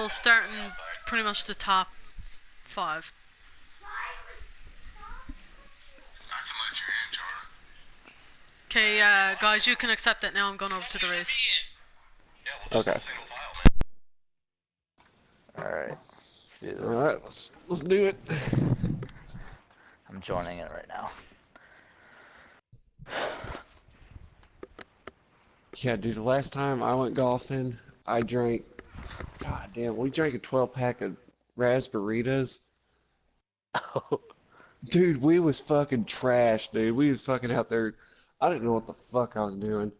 we'll start in pretty much the top 5. Okay, guys, you can accept it now. I'm going over to the race. Okay. Alright. Let's do this. Alright, let's do it. I'm joining it right now. Yeah, dude, the last time I went golfing, I drank, god damn, we drank a 12-pack of raspberries. Oh. Dude, we was fucking trash, dude. We was fucking out there. I didn't know what the fuck I was doing.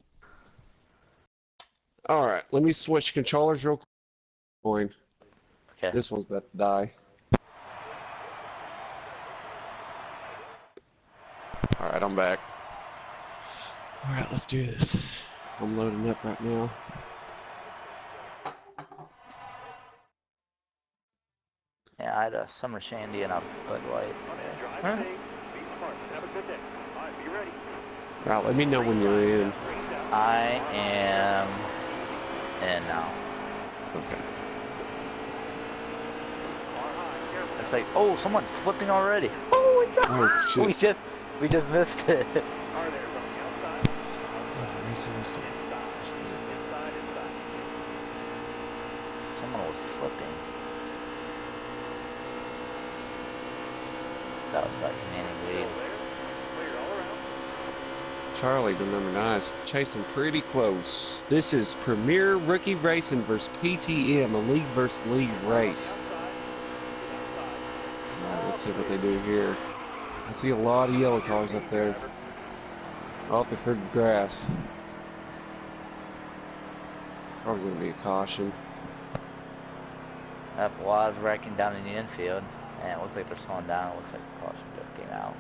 Alright, let me switch controllers real quick. Okay. This one's about to die. Alright, I'm back. Alright, let's do this. I'm loading up right now. Yeah, I had a summer shandy and a Bud Light. Huh? Alright, let me know when you're in. I am in now. Okay. It's like, oh, someone's flipping already. Oh my god! Oh shit. we just missed it. Someone was flipping. That was about commanding lead. Charlie, the number 9, is chasing pretty close. This is Premier Rookie Racing versus PTM, a league versus league race. Alright, let's see what they do here. I see a lot of yellow cars up there. Off the third grass. Probably going to be a caution. Up a lot of wrecking down in the infield. And it looks like they're slowing down. It looks like the caution just came out.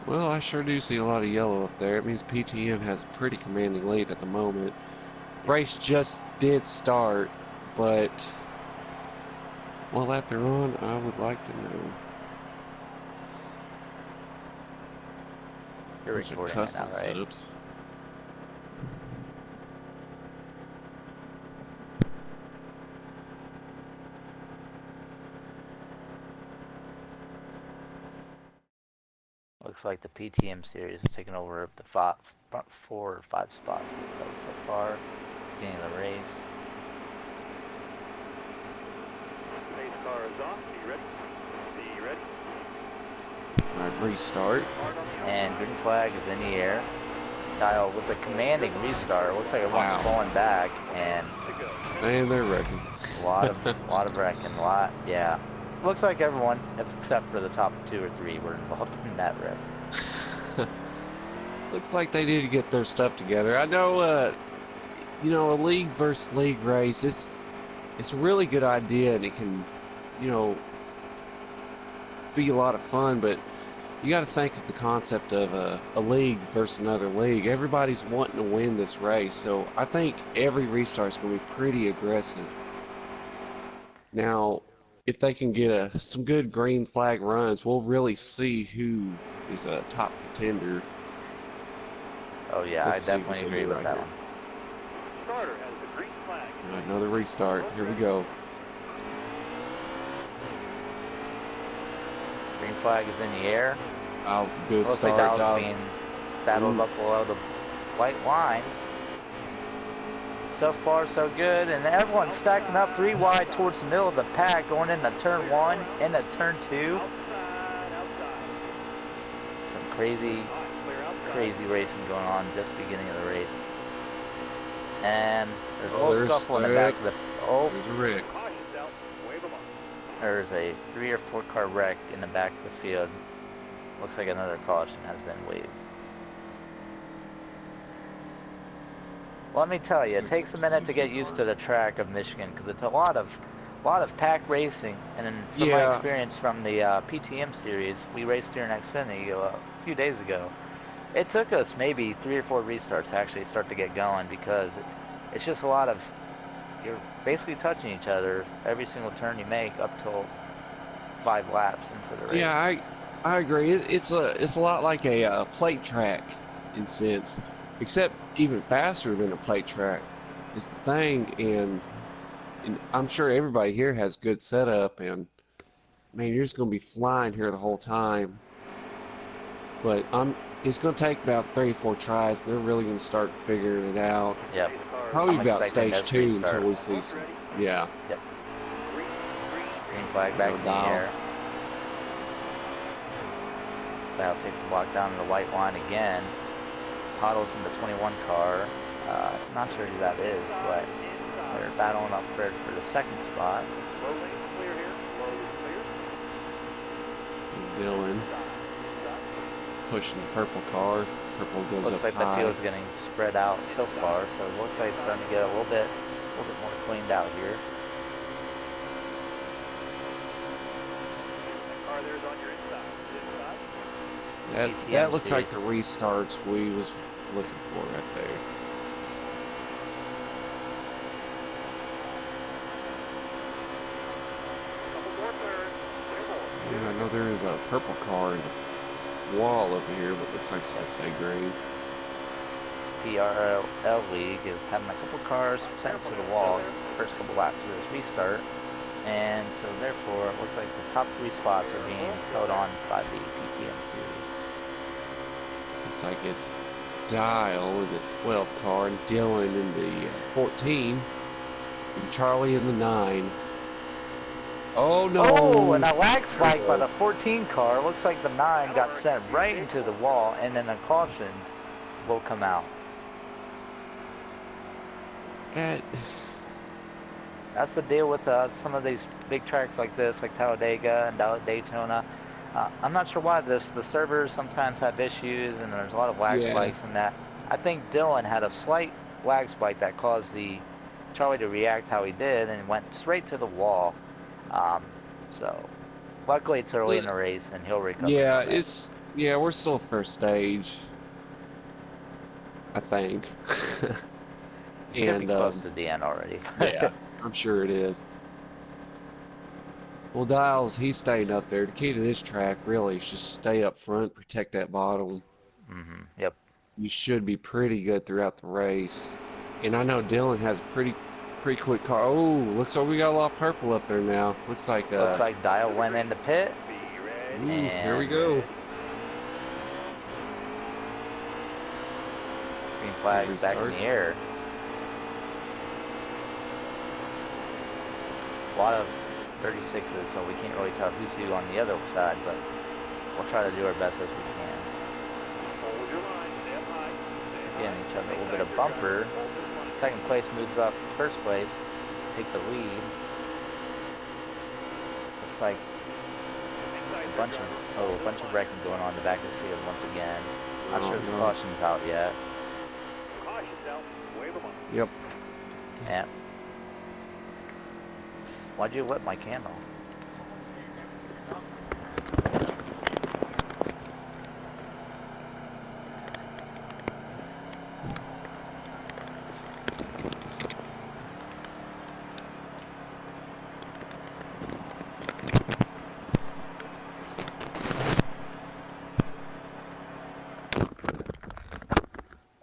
Well, I sure do see a lot of yellow up there. It means PTM has a pretty commanding lead at the moment. Race just did start, but what lap they're on, I would like to know. You're Those are recording it custom now, right? setups. Looks like the PTM series is taking over the front 4 or 5 spots. Looks like so far, beginning of the race. Pace car is off. Be ready. Be ready. Alright, restart. And green flag is in the air. Dial with a commanding restart. Looks like everyone's falling back, and And they're wrecking. a lot of wrecking. Yeah. Looks like everyone, except for the top 2 or 3, were involved in that wreck. Looks like they need to get their stuff together. I know, you know, a league versus league race, it's a really good idea, and it can, you know, be a lot of fun, but you got to think of the concept of a league versus another league. Everybody's wanting to win this race, so I think every restart is going to be pretty aggressive. Now, if they can get some good green flag runs, we'll really see who is a top contender. Oh yeah, Let's I see definitely what they agree do with right that here. one. Starter has the green flag. All right, another restart. Here we go. Green flag is in the air. Oh, good Looks like start, that was dog. being battled up below the white line. So far, so good, and everyone's stacking up 3 wide towards the middle of the pack, going into turn 1, into turn 2. Some crazy racing going on just beginning of the race. And there's a little scuffle in the back of the... Oh, There's a wreck. there's a 3 or 4 car wreck in the back of the field. Looks like another caution has been waived. Let me tell you, it takes a minute to get used to the track of Michigan because it's a lot of pack racing. And from my experience from the PTM series, we raced here in Xfinity a few days ago. It took us maybe 3 or 4 restarts to actually start to get going because it's just a lot of, you're basically touching each other every single turn you make up till 5 laps into the race. Yeah, I agree. It's a lot like a plate track in sense. except even faster than a plate track is the thing. And I'm sure everybody here has good setup, and man, you're just gonna be flying here the whole time. But it's gonna take about 3 or 4 tries. They're really gonna start figuring it out. Yep. Probably I'm about expecting stage this 2 restart. until we see some. Yeah. Yep. Green flag back in the air. Now takes the block down to the white line again. Pottles in the 21 car. Not sure who that is, but they're battling up for the second spot. Dylan pushing the purple car. Purple goes Looks up like high. the field's getting spread out so far, so it looks like it's starting to get a little bit more cleaned out here. Car there's on your inside. PTM That looks like series. the restarts we was looking for right there. Couple more turns. Yeah, I know there is a purple car in the wall over here, but looks like it's supposed to say green. PRL League is having a couple cars sent to the wall first couple laps of this restart, and so therefore it looks like the top 3 spots are being held on by the PTM series. Looks like it's Dial in the 12 car, and Dylan in the 14, and Charlie in the 9. Oh no! Oh, and a lag spike by the 14 car. Looks like the 9 got sent right into the wall, and then a caution will come out. That's the deal with some of these big tracks like this, like Talladega and Daytona. I'm not sure why the servers sometimes have issues, and there's a lot of lag spikes in that. I think Dylan had a slight lag spike that caused the Charlie to react how he did and went straight to the wall. So luckily it's early in the race and he'll recover. Yeah, from it. we're still first stage, I think. Should be And close to the end already. yeah, I'm sure it is. Well, Dials, he's staying up there. The key to this track really is just stay up front, protect that bottom. Yep. You should be pretty good throughout the race. And I know Dylan has a pretty quick car. Oh, looks like we got a lot of purple up there now. Looks like Dial went into pit. Ooh, here we go. Green flags back in the air. A lot of 36s, so we can't really tell who's who on the other side, but we'll try to do our best as we can. Hold your line, stand high. Getting each other a little bit of bumper. Second place moves up first place, take the lead. Looks like a bunch of wrecking going on in the back of the field once again. Not sure the caution's out yet. Caution's out. Wave them up. Yep. Yeah. Why'd you lit my candle?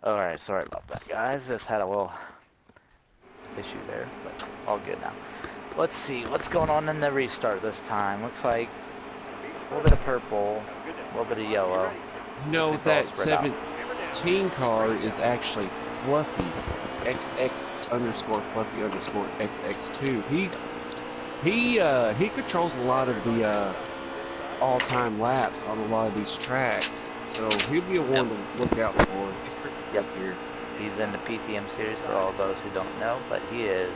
Alright, sorry about that, guys. Just had a little issue there, but all good now. Let's see, what's going on in the restart this time? Looks like a little bit of purple, a little bit of yellow. No, that 17 car is actually Fluffy. XX underscore Fluffy underscore XX2. He controls a lot of the all-time laps on a lot of these tracks, so he'll be a one to look out for. He's pretty good here. He's in the PTM series for all those who don't know, but he is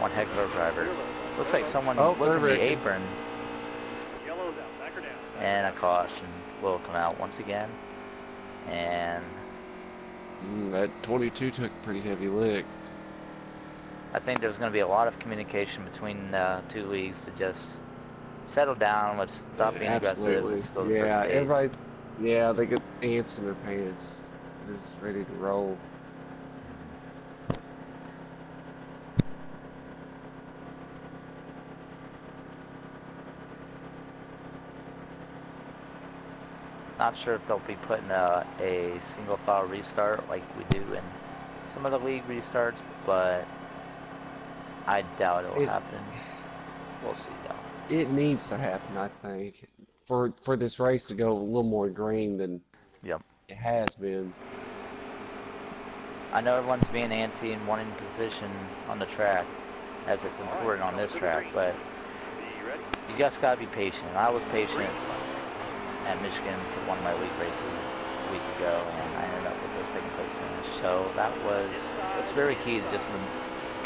one heck of a driver. Looks like someone was in the apron. Yellow's out, back her down. And a caution will come out once again. And that 22 took a pretty heavy lick. I think there's going to be a lot of communication between the two leagues to just settle down. Let's stop being aggressive. It's still the first stage. They get ants in their pants. They're just ready to roll. Not sure if they'll be putting a single file restart like we do in some of the league restarts, but I doubt it'll happen. We'll see though. It needs to happen, I think, for this race to go a little more green than Yep. it has been. I know everyone's being anti and wanting position on the track, as it's important on this track, but you just gotta be patient. I was patient at Michigan for one of my league races a week ago, and I ended up with a second place finish. So it's very key to just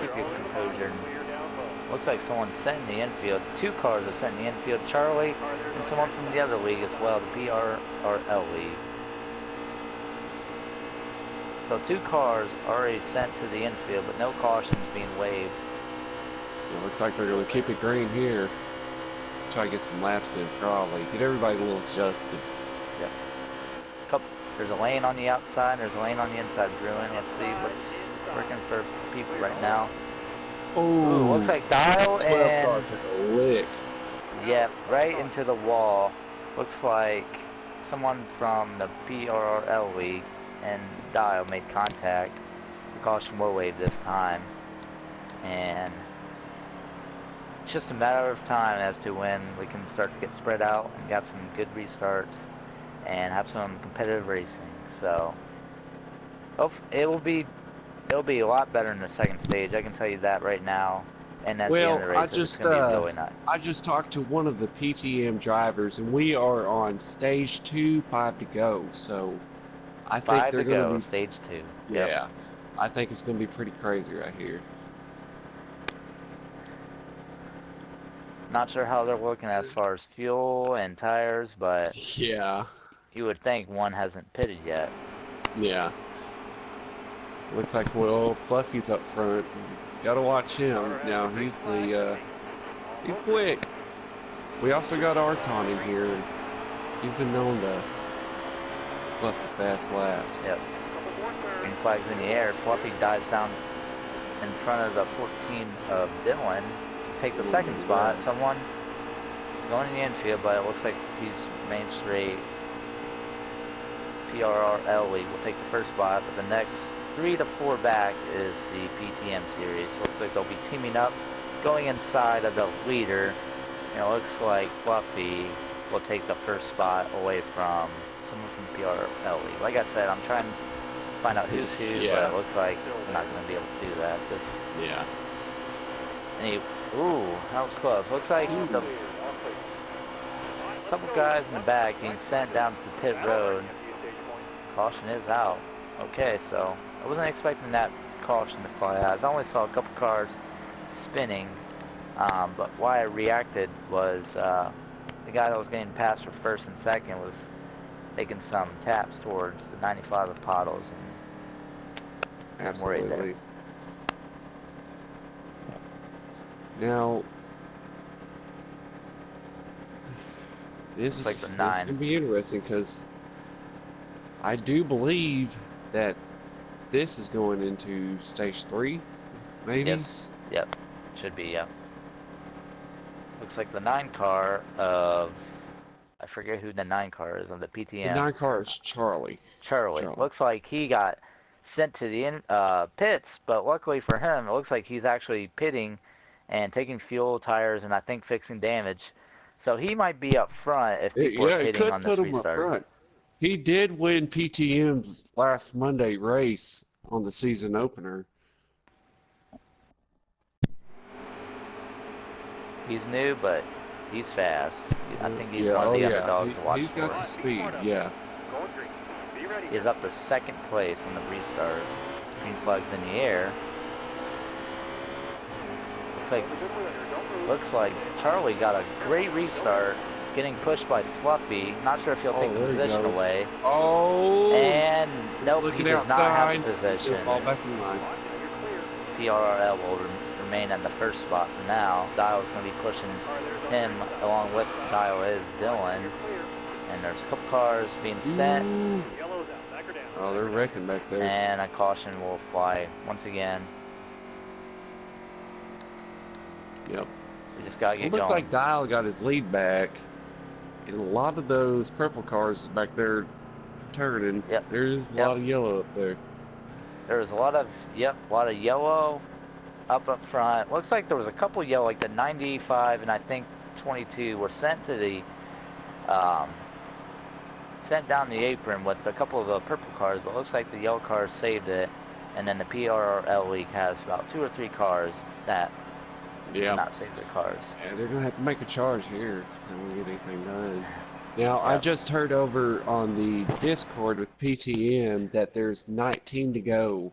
keep your composure. And looks like someone's sent in the infield. 2 cars are sent in the infield. Charlie and someone from the other league as well, the PRRL league. So 2 cars already sent to the infield, but no cautions being waived. It looks like they're going to keep it green here. Try to get some laps in, probably. Get everybody a little adjusted. Yep. There's a lane on the outside, and there's a lane on the inside brewing. Let's see what's working for people right now. Oh, looks like Dial and... took a lick. Yep, right into the wall. Looks like someone from the PRRL league and Dial made contact. The caution will waive this time. And it's just a matter of time as to when we can start to get spread out and got some good restarts and have some competitive racing. So it'll be a lot better in the second stage. I can tell you that right now. And at the end of the race, it's going to be really nice. I just talked to one of the PTM drivers, and we are on stage 2, 5 to go. So I think 5 they're to going go, to be stage 2. Yeah, Yep. I think it's going to be pretty crazy right here. Not sure how they're looking as far as fuel and tires, but Yeah, you would think one hasn't pitted yet. yeah. Looks like, well, Fluffy's up front. Gotta watch him. Now he's quick. We also got Archon in here. He's been known to bust some fast laps. Yep. Green flag's in the air. Fluffy dives down in front of the 14 of Dylan. Take the second spot. Someone is going in the infield, but it looks like he's main straight. PRRL league will take the first spot, but the next 3 to 4 back is the PTM series. Looks like they'll be teaming up, going inside of the leader. And it looks like Fluffy will take the first spot away from someone from PRRL league. Like I said, I'm trying to find out who's who, but it looks like I'm not going to be able to do that. Yeah. Ooh, that was close. Looks like some guys in the back being sent down to pit road. Caution is out. Okay, so I wasn't expecting that caution to fly out. I only saw a couple cars spinning, but why I reacted was the guy that was getting passed for first and second was making some taps towards the 95 of PTM, and so I'm worried there. Now, this is like the going to be interesting because I do believe that this is going into stage 3, maybe? Yes, yep, should be, yep. Looks like the 9 car of, I forget who the 9 car is on the PTM. The 9 car is Charlie. Charlie. Looks like he got sent to the pits, but luckily for him, it looks like he's actually pitting and taking fuel, tires, and I think fixing damage. So he might be up front if people are pitting on this restart. He did win PTM's last Monday race on the season opener. He's new, but he's fast. I think he's one of the underdogs to watch. He's got some speed, yeah. He's up to second place on the restart. Green flag's in the air. Looks like Charlie got a great restart, getting pushed by Fluffy. Not sure if he'll take the position away. Oh! And nope, he does not have the position. Fall back in line. PRRL will remain at the first spot for now. Dial's going to be pushing him along with Dial is Dylan. And there's a couple cars being sent. Ooh. Oh, they're wrecking back there. And a caution will fly once again. Yep. We just gotta get It looks going. like Dial got his lead back, And a lot of those purple cars back there turning. Yep. There's a lot of yellow up there. There's a lot of yellow up front. Looks like there was a couple yellow, like the 95 and I think 22 were sent to the sent down the apron with a couple of the purple cars, but it looks like the yellow cars saved it, and then the PRL League has about 2 or 3 cars that did not save their cars. Yeah, they're gonna have to make a charge here if they want to get anything done. Now, I just heard over on the Discord with PTM that there's 19 to go,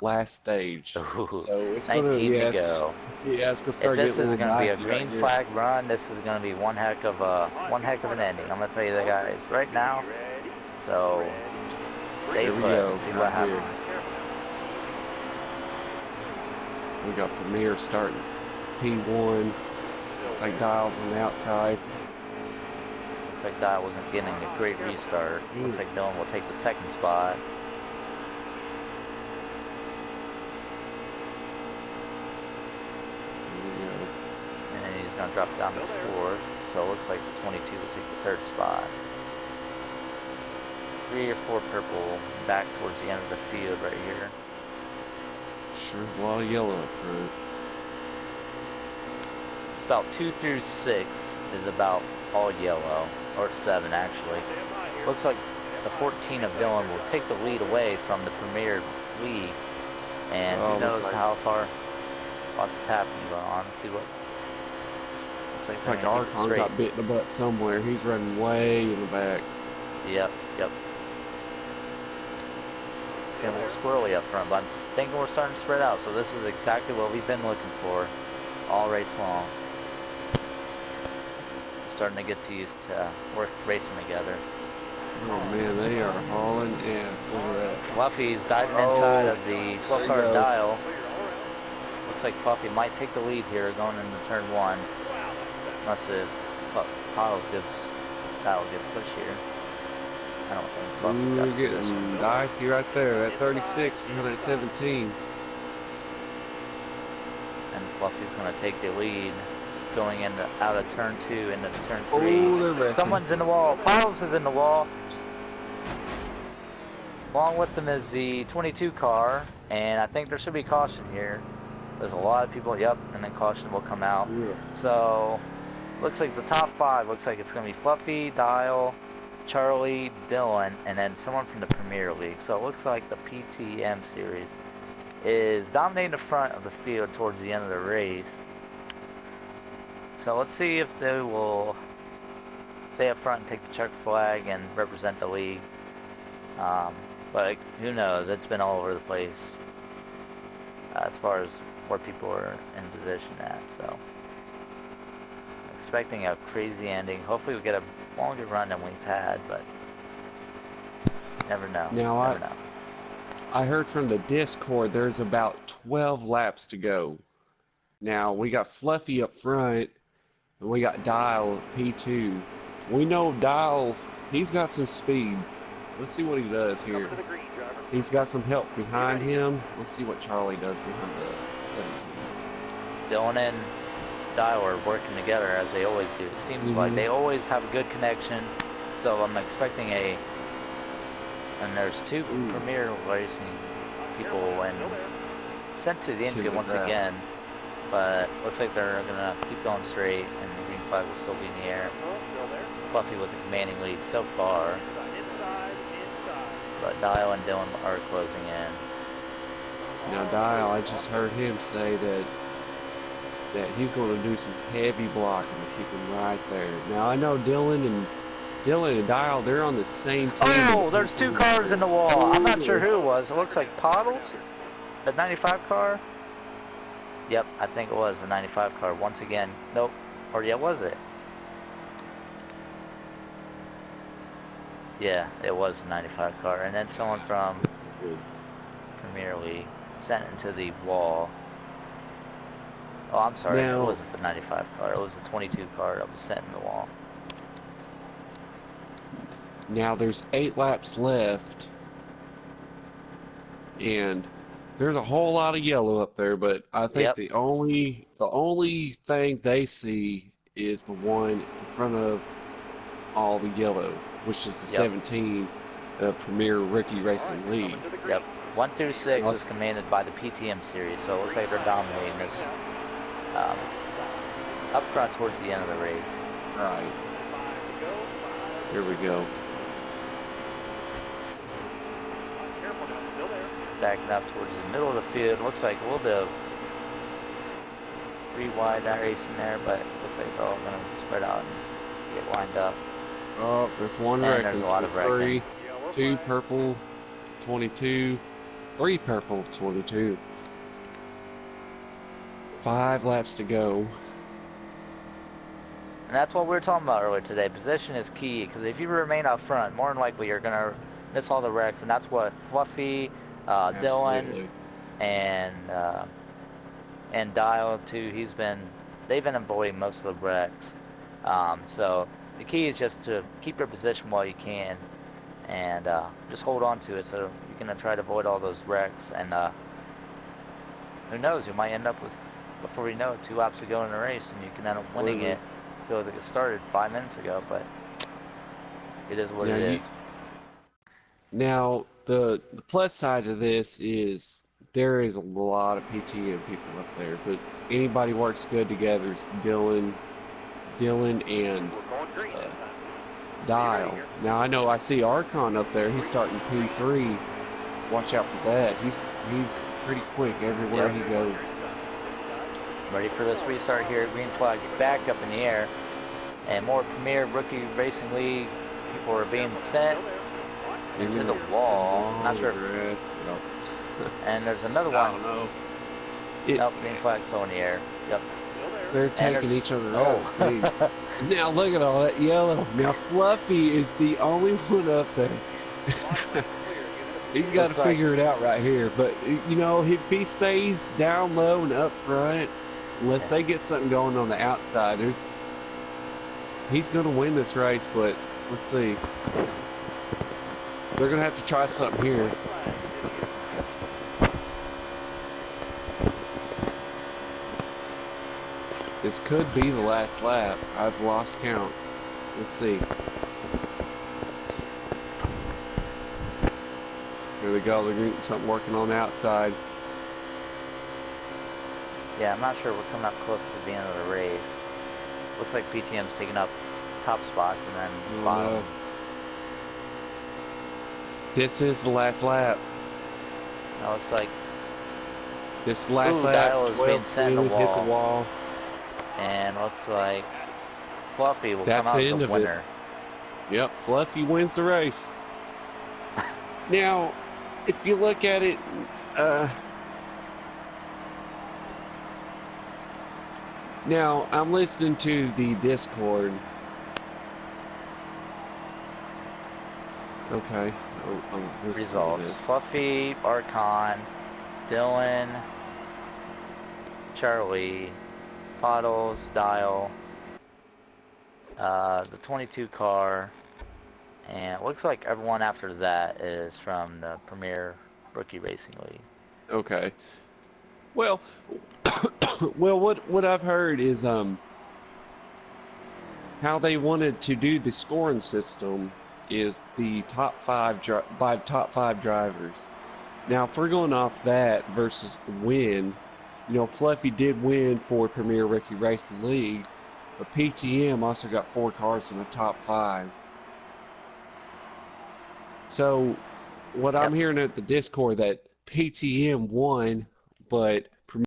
last stage. Ooh, So it's 19 gonna, to go. Yeah, it's gonna start If this getting is going to be a dicey green right flag run, this is going to be one heck of an ending. I'm going to tell you that, guys, right now. So stay Here we put go, and see right what happens. We got Premier starting P1. Looks like Dials on the outside. Looks like Dial wasn't getting a great restart. Looks like Dylan will take the second spot. And then he's going to drop down to 4th. So it looks like the 22 will take the 3rd spot. 3 or 4 purple back towards the end of the field right here. Sure is a lot of yellow up front. About 2 through 6 is about all yellow, or 7 actually. Looks like the 14 of Dylan will take the lead away from the Premier League, and who knows how far. Lots of tapping going on. See what. Looks like Archon got bit in the butt somewhere. He's running way in the back. Yep. It's getting a little squirrely up front, but I'm thinking we're starting to spread out. So this is exactly what we've been looking for all race long. Starting to get used to work racing together. Oh man, they are hauling ass. Look at that. Fluffy's diving inside of the 12-car Dial. Looks like Fluffy might take the lead here going into turn 1. Unless if PTM gives Dial a good push here. I don't think Fluffy's got the getting position. dicey right there. That 36, 117. And Fluffy's going to take the lead going into out of turn 2 into turn 3. Oh, they're wrecking. Someone's in the wall. PTM is in the wall. Along with them is the 22 car, and I think there should be caution here. There's a lot of people, and then caution will come out. Yes. So, looks like the top 5 looks like it's going to be Fluffy, Dial, Charlie, Dylan, and then someone from the Premier League. So it looks like the PTM series is dominating the front of the field towards the end of the race. So let's see if they will stay up front and take the check flag and represent the league. But who knows? It's been all over the place as far as where people are in position at. So expecting a crazy ending. Hopefully we get a longer run than we've had, but never know. Now I heard from the Discord there's about 12 laps to go. Now we got Fluffy up front, and we got Dial at P2. We know Dial, he's got some speed. Let's see what he does here. He's got some help behind him. Let's see what Charlie does behind the 17. Dylan and Dial are working together as they always do. It seems like they always have a good connection. So I'm expecting and there's 2 Premier Racing people and sent to the infield once again. But looks like they're gonna keep going straight, and the green flag will still be in the air. Fluffy with a commanding lead so far. But Dial and Dylan are closing in. Now Dial, I just heard him say that he's going to do some heavy blocking to keep him right there. Now I know Dylan and Dial, they're on the same team. Oh, there's 2 cars in the wall. I'm not sure who it was. It looks like PTM, the 95 car. Yep, I think it was the 95 car once again. Nope. Or yeah, was it? Yeah, it was the 95 car. And then someone from Premier League sent into the wall. Oh, I'm sorry. It wasn't the 95 car. It was the 22 car that was sent in the wall. Now there's 8 laps left, and there's a whole lot of yellow up there, but I think the only thing they see is the one in front of all the yellow, which is the Yep. 17 Premier Rookie Racing League. Yep. 1 through 6 Now, is commanded by the PTM series, so it looks like they're dominating this up front towards the end of the race. Right. Here we go. Stacking up towards the middle of the field. Looks like a little bit of 3 wide racing there, but it looks like they're all going to spread out and get lined up. Oh, there's one And wrecking. there's a lot of wrecking. 2 purple, 22, 3 purple, 22. 5 laps to go. And that's what we were talking about earlier today. Position is key, because if you remain up front, more than likely you're going to miss all the wrecks, and that's what Fluffy, Dylan, and Dial too. They've been avoiding most of the wrecks. So the key is just to keep your position while you can, and just hold on to it. So you're gonna try to avoid all those wrecks, and who knows? You might end up with, before you know it, 2 laps to go in the race, and you can end up winning it. Feels like it started 5 minutes ago, but it is what it is. Now, the plus side of this is there is a lot of PTM people up there, but anybody works good together. It's Dylan and Dial. Now I know I see Archon up there. He's starting P3. Watch out for that. He's pretty quick everywhere he goes. Ready for this restart here. Green flag back up in the air, and more Premier Rookie Racing League people are being sent into the wall. Not sure. And there's another one. I don't know. Nope, green flag still in the air. Yep. They're taking each other out. See. Now look at all that yellow. Now Fluffy is the only one up there. He's got to figure it out right here. But you know, if he stays down low and up front, unless they get something going on the outside, he's going to win this race. But let's see. They're going to have to try something here. This could be the last lap. I've lost count. Let's see. Here they go. They're getting something working on the outside. Yeah, I'm not sure. We're coming up close to the end of the race. Looks like PTM's taking up top spots and then bottom. This is the last lap. It looks like this last lap. Dial is being sent to the wall. Hit the wall. And looks like Fluffy will come out as the winner. Yep, Fluffy wins the race. Now, if you look at it, now I'm listening to the Discord. Okay. Results: Fluffy, Archon, Dylan, Charlie, PTMs, Dial, the 22 car, and it looks like everyone after that is from the Premier Rookie Racing League. Okay. Well, what I've heard is how they wanted to do the scoring system is the top five drivers. Now, if we're going off that versus the win, you know, Fluffy did win for Premier Rookie Racing League, but PTM also got 4 cars in the top 5. So, what I'm hearing at the Discord that PTM won, but